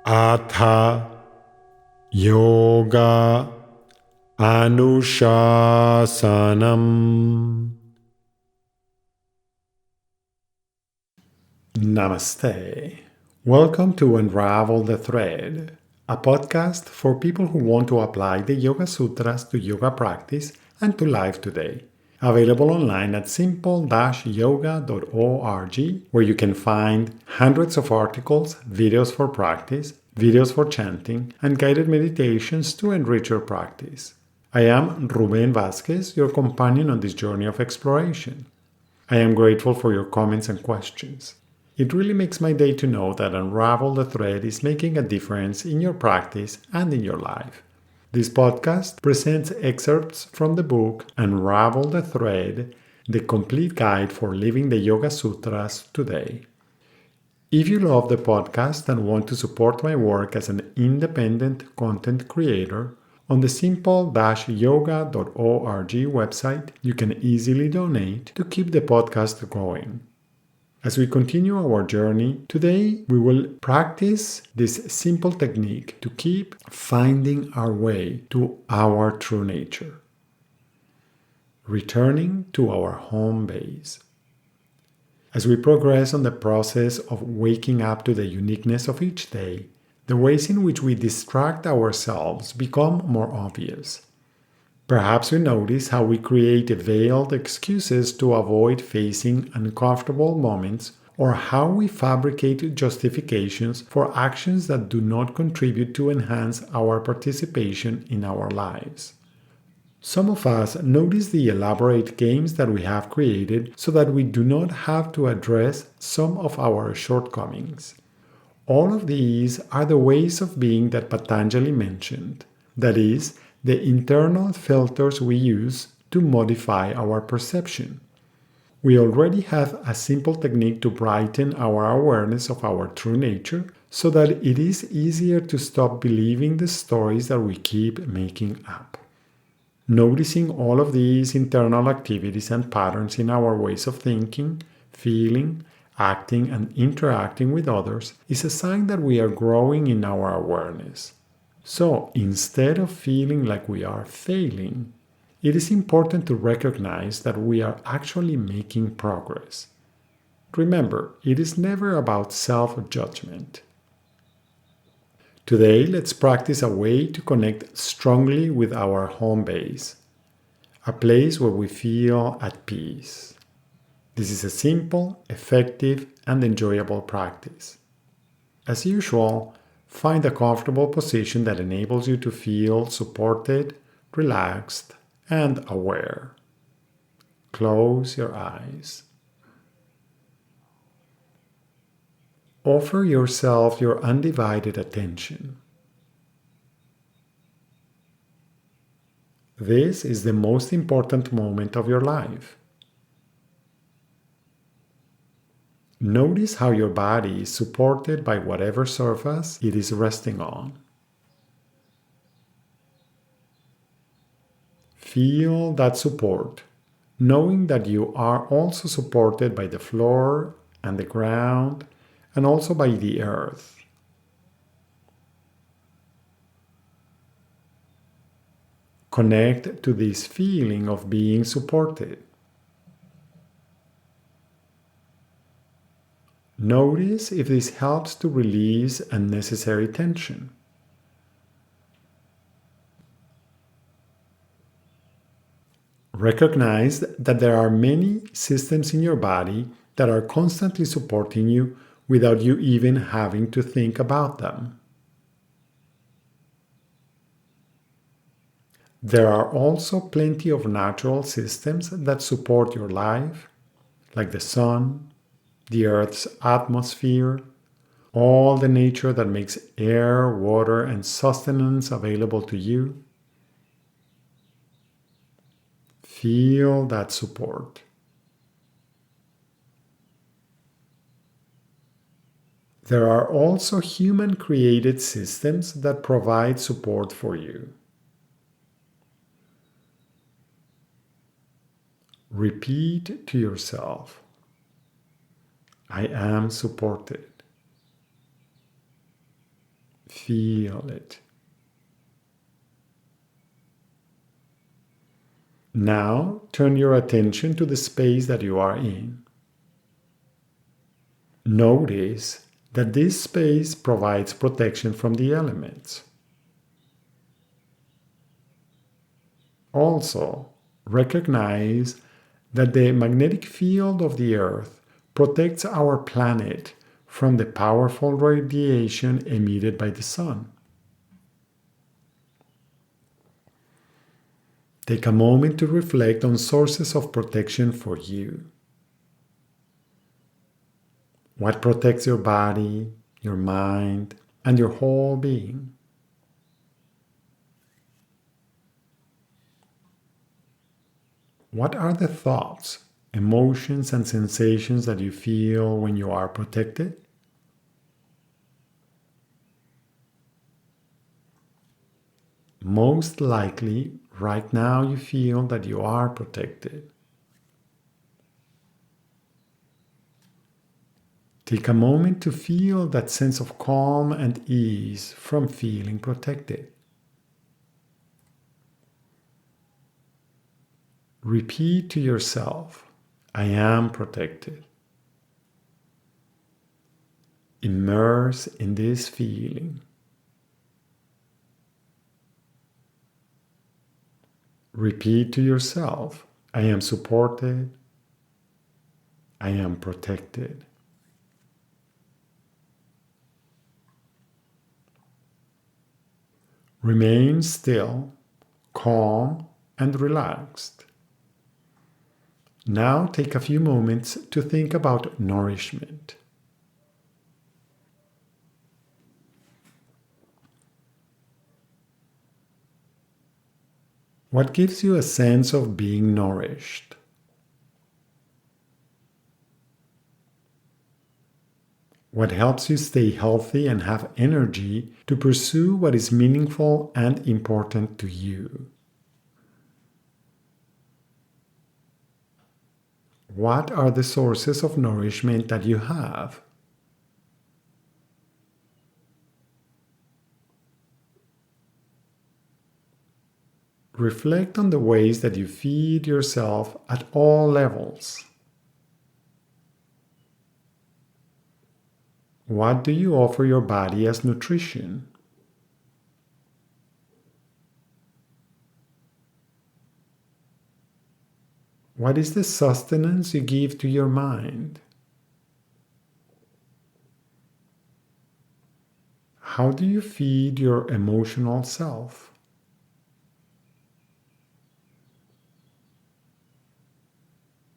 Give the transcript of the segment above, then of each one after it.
Atha Yoga Anushasanam. Namaste. Welcome to Unravel the Thread, a podcast for people who want to apply the Yoga Sutras to yoga practice and to life today. Available online at simple-yoga.org, where you can find hundreds of articles, videos for practice, videos for chanting, and guided meditations to enrich your practice. I am Ruben Vasquez, your companion on this journey of exploration. I am grateful for your comments and questions. It really makes my day to know that Unravel the Thread is making a difference in your practice and in your life. This podcast presents excerpts from the book Unravel the Thread, the complete guide for living the Yoga Sutras today. If you love the podcast and want to support my work as an independent content creator, on the simple-yoga.org website, you can easily donate to keep the podcast going. As we continue our journey, today we will practice this simple technique to keep finding our way to our true nature, returning to our home base. As we progress on the process of waking up to the uniqueness of each day, the ways in which we distract ourselves become more obvious. Perhaps we notice how we create veiled excuses to avoid facing uncomfortable moments, or how we fabricate justifications for actions that do not contribute to enhance our participation in our lives. Some of us notice the elaborate games that we have created so that we do not have to address some of our shortcomings. All of these are the ways of being that Patanjali mentioned, that is, the internal filters we use to modify our perception. We already have a simple technique to brighten our awareness of our true nature so that it is easier to stop believing the stories that we keep making up. Noticing all of these internal activities and patterns in our ways of thinking, feeling, acting, and interacting with others is a sign that we are growing in our awareness. So, instead of feeling like we are failing, it is important to recognize that we are actually making progress. Remember, it is never about self-judgment. Today, let's practice a way to connect strongly with our home base, a place where we feel at peace. This is a simple, effective, and enjoyable practice. As usual, find a comfortable position that enables you to feel supported, relaxed, and aware. Close your eyes. Offer yourself your undivided attention. This is the most important moment of your life. Notice how your body is supported by whatever surface it is resting on. Feel that support, knowing that you are also supported by the floor and the ground, and also by the earth. Connect to this feeling of being supported. Notice if this helps to release unnecessary tension. Recognize that there are many systems in your body that are constantly supporting you without you even having to think about them. There are also plenty of natural systems that support your life, like the sun, the earth's atmosphere, all the nature that makes air, water, and sustenance available to you. Feel that support. There are also human-created systems that provide support for you. Repeat to yourself, I am supported. Feel it. Now turn your attention to the space that you are in. Notice that this space provides protection from the elements. Also, recognize that the magnetic field of the Earth protects our planet from the powerful radiation emitted by the sun. Take a moment to reflect on sources of protection for you. What protects your body, your mind, and your whole being? What are the thoughts, emotions, and sensations that you feel when you are protected? Most likely, right now you feel that you are protected. Take a moment to feel that sense of calm and ease from feeling protected. Repeat to yourself, I am protected. Immerse in this feeling. Repeat to yourself, I am supported. I am protected. Remain still, calm, and relaxed. Now take a few moments to think about nourishment. What gives you a sense of being nourished? What helps you stay healthy and have energy to pursue what is meaningful and important to you? What are the sources of nourishment that you have? Reflect on the ways that you feed yourself at all levels. What do you offer your body as nutrition? What is the sustenance you give to your mind? How do you feed your emotional self?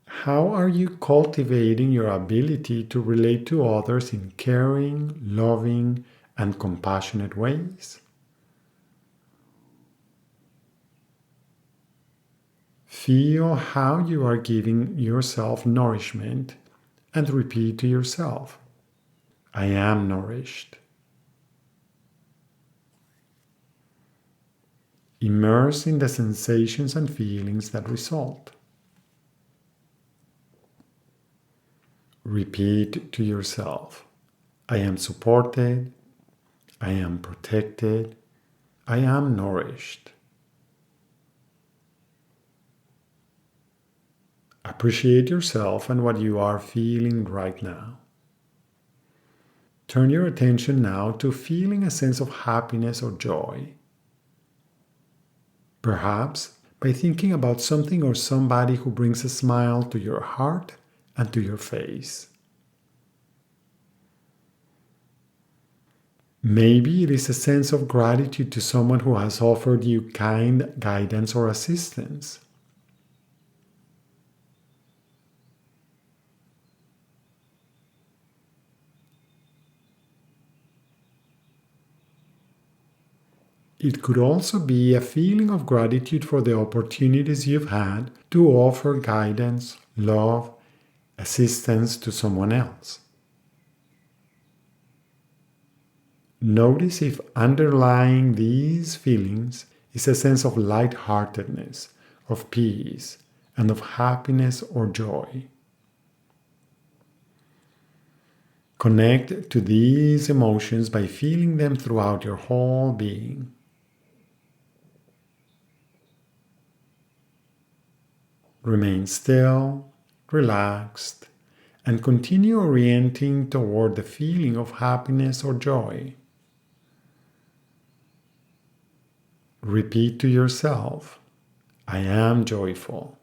How are you cultivating your ability to relate to others in caring, loving, and compassionate ways? Feel how you are giving yourself nourishment and repeat to yourself, I am nourished. Immerse in the sensations and feelings that result. Repeat to yourself, I am supported, I am protected, I am nourished. Appreciate yourself and what you are feeling right now. Turn your attention now to feeling a sense of happiness or joy. Perhaps by thinking about something or somebody who brings a smile to your heart and to your face. Maybe it is a sense of gratitude to someone who has offered you kind guidance or assistance. It could also be a feeling of gratitude for the opportunities you've had to offer guidance, love, assistance to someone else. Notice if underlying these feelings is a sense of lightheartedness, of peace, and of happiness or joy. Connect to these emotions by feeling them throughout your whole being. Remain still, relaxed, and continue orienting toward the feeling of happiness or joy. Repeat to yourself, I am joyful.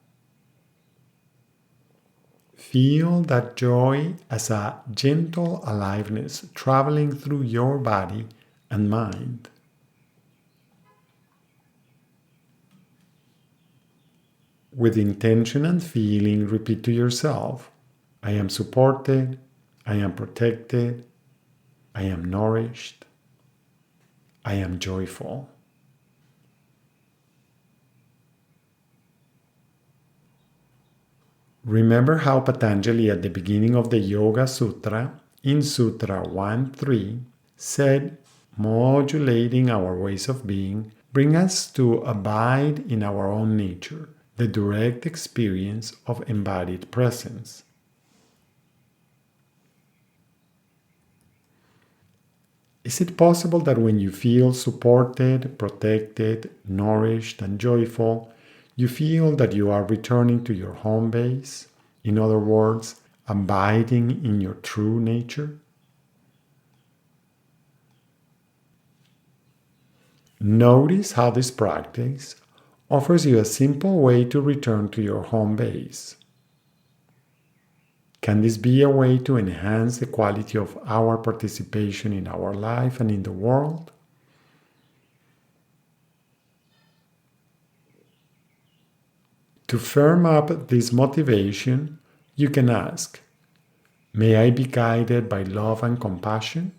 Feel that joy as a gentle aliveness traveling through your body and mind. With intention and feeling, repeat to yourself, I am supported, I am protected, I am nourished, I am joyful. Remember how Patanjali at the beginning of the Yoga Sutra, in Sutra 1.3, said, modulating our ways of being, bring us to abide in our own nature, the direct experience of embodied presence. Is it possible that when you feel supported, protected, nourished, and joyful, you feel that you are returning to your home base? In other words, abiding in your true nature? Notice how this practice offers you a simple way to return to your home base. Can this be a way to enhance the quality of our participation in our life and in the world? To firm up this motivation, you can ask, may I be guided by love and compassion?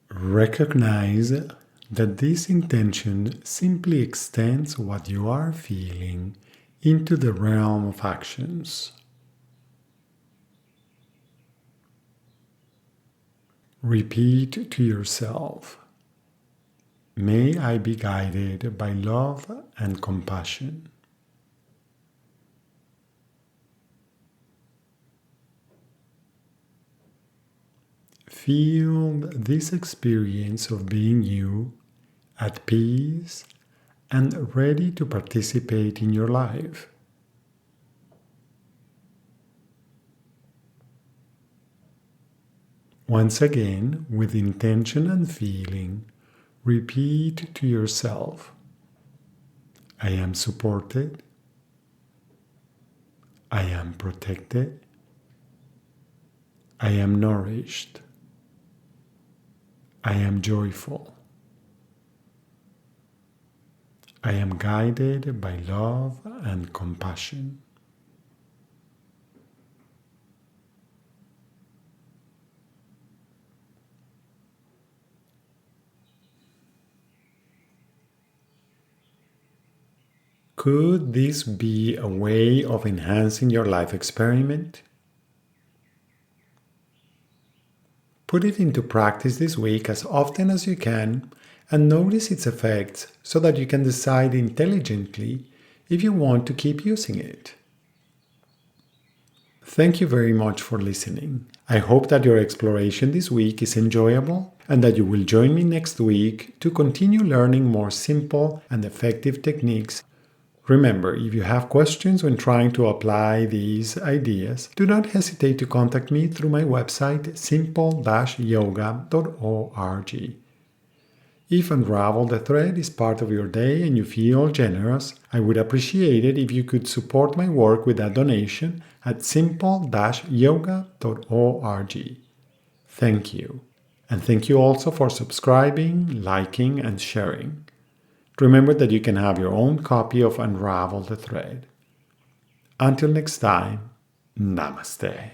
Recognize that this intention simply extends what you are feeling into the realm of actions. Repeat to yourself, may I be guided by love and compassion. Feel this experience of being you, at peace, and ready to participate in your life. Once again, with intention and feeling, repeat to yourself, I am supported, I am protected, I am nourished, I am joyful, I am guided by love and compassion. Could this be a way of enhancing your life experiment? Put it into practice this week as often as you can and notice its effects so that you can decide intelligently if you want to keep using it. Thank you very much for listening. I hope that your exploration this week is enjoyable and that you will join me next week to continue learning more simple and effective techniques. Remember, if you have questions when trying to apply these ideas, do not hesitate to contact me through my website simple-yoga.org. If Unravel the Thread is part of your day and you feel generous, I would appreciate it if you could support my work with a donation at simple-yoga.org. Thank you. And thank you also for subscribing, liking, and sharing. Remember that you can have your own copy of Unravel the Thread. Until next time, Namaste.